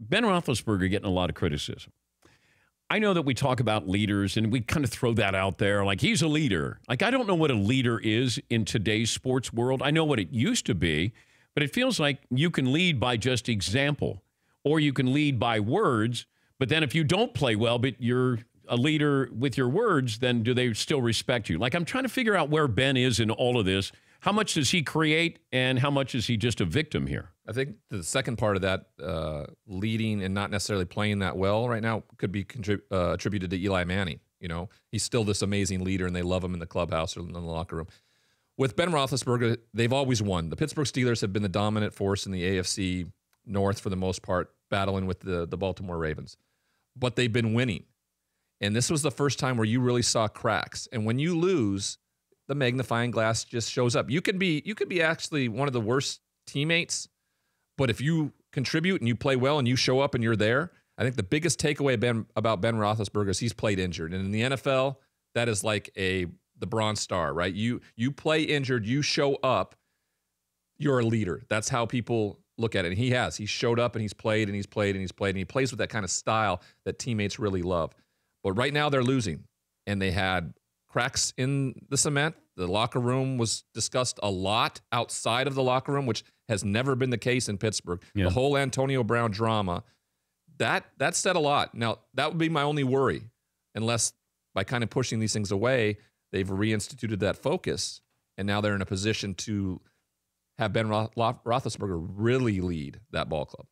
Ben Roethlisberger getting a lot of criticism. I know that we talk about leaders and we kind of throw that out there like he's a leader. Like, I don't know what a leader is in today's sports world. I know what it used to be, but it feels like you can lead by just example or you can lead by words. But then if you don't play well, but you're a leader with your words, then do they still respect you? Like, I'm trying to figure out where Ben is in all of this. How much does he create and how much is he just a victim here? I think the second part of that, leading and not necessarily playing that well right now, could be attributed to Eli Manning. You know, he's still this amazing leader, and they love him in the clubhouse or in the locker room. With Ben Roethlisberger, they've always won. The Pittsburgh Steelers have been the dominant force in the AFC North for the most part, battling with the Baltimore Ravens. But they've been winning. And this was the first time where you really saw cracks. And when you lose, the magnifying glass just shows up. You could be actually one of the worst teammates, but if you contribute and you play well and you show up and you're there, I think the biggest takeaway about Ben Roethlisberger is he's played injured. And in the NFL, that is like the Bronze Star, right? You play injured, you show up, you're a leader. That's how people look at it. And he has. He showed up and he's played and he's played and he's played and he plays with that kind of style that teammates really love. But right now they're losing, and they had cracks in the cement. The locker room was discussed a lot outside of the locker room, which has never been the case in Pittsburgh. Yeah. The whole Antonio Brown drama, that said a lot. Now, that would be my only worry, unless by kind of pushing these things away, they've reinstituted that focus, and now they're in a position to have Ben Roethlisberger really lead that ball club.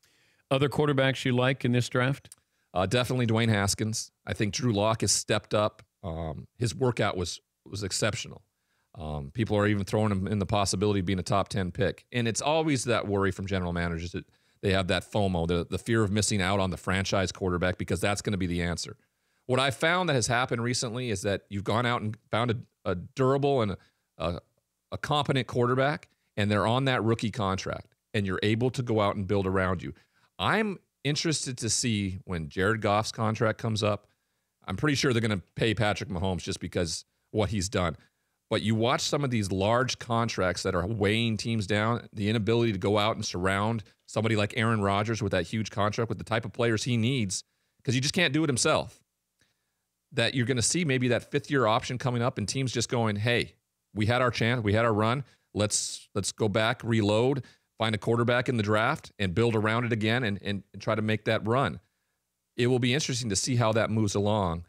Other quarterbacks you like in this draft? Definitely Dwayne Haskins. I think Drew Lock has stepped up. His workout was exceptional. People are even throwing him in the possibility of being a top 10 pick. And it's always that worry from general managers that they have that FOMO, the fear of missing out on the franchise quarterback, because that's going to be the answer. What I found that has happened recently is that you've gone out and found a durable and a competent quarterback, and they're on that rookie contract, and you're able to go out and build around you. I'm interested to see when Jared Goff's contract comes up. I'm pretty sure they're going to pay Patrick Mahomes just because what he's done. But you watch some of these large contracts that are weighing teams down, the inability to go out and surround somebody like Aaron Rodgers with that huge contract, with the type of players he needs, because he just can't do it himself. That you're going to see maybe that fifth-year option coming up and teams just going, hey, we had our chance, we had our run, let's go back, reload, find a quarterback in the draft and build around it again and try to make that run. It will be interesting to see how that moves along.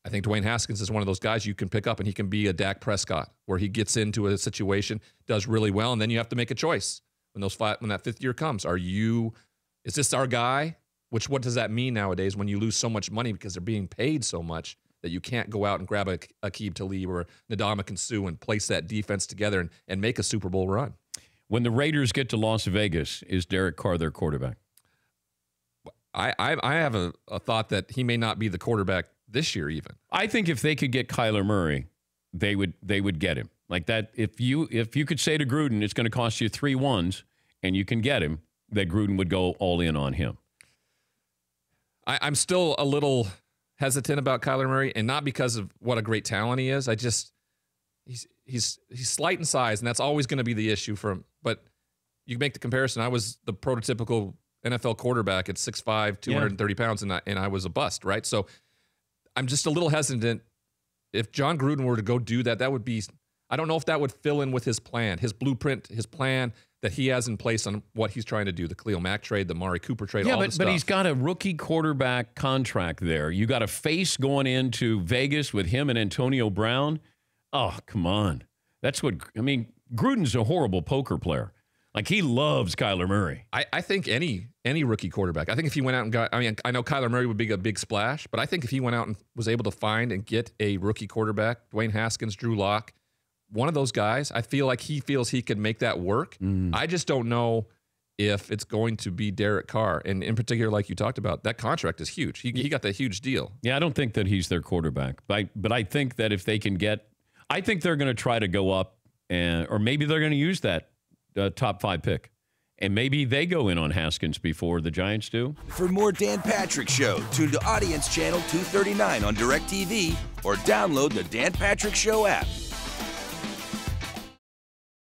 I think Dwayne Haskins is one of those guys you can pick up, and he can be a Dak Prescott, where he gets into a situation, does really well, and then you have to make a choice when that fifth year comes. Is this our guy? What does that mean nowadays when you lose so much money because they're being paid so much that you can't go out and grab a Aqib Talib or Ndamukong Suh and place that defense together and make a Super Bowl run? When the Raiders get to Las Vegas, is Derek Carr their quarterback? I have a thought that he may not be the quarterback this year even. I think if they could get Kyler Murray, they would get him. Like that, if you could say to Gruden, it's going to cost you 3 ones, and you can get him, that Gruden would go all in on him. I'm still a little hesitant about Kyler Murray, and not because of what a great talent he is. He's slight in size, and that's always going to be the issue for him. But you make the comparison. I was the prototypical NFL quarterback at 6'5", 230 pounds, and I was a bust, right? So I'm just a little hesitant. If John Gruden were to go do that, that would be, I don't know if that would fill in with his plan, his blueprint, his plan that he has in place on what he's trying to do, the Khalil Mack trade, the Mari Cooper trade, all the stuff. But he's got a rookie quarterback contract there. You got a face going into Vegas with him and Antonio Brown. Oh, come on. That's what, I mean, Gruden's a horrible poker player. Like, he loves Kyler Murray. I think any rookie quarterback, I think if he went out and got, I mean, I know Kyler Murray would be a big splash, but I think if he went out and was able to find and get a rookie quarterback, Dwayne Haskins, Drew Lock, one of those guys, I feel like he feels he can make that work. I just don't know if it's going to be Derek Carr. And in particular, like you talked about, that contract is huge. He got that huge deal. Yeah, I don't think that he's their quarterback. But I think that if they can get, I think they're going to try to go up, or maybe they're going to use that top 5 pick. And maybe they go in on Haskins before the Giants do. For more Dan Patrick Show, tune to Audience Channel 239 on DirecTV or download the Dan Patrick Show app.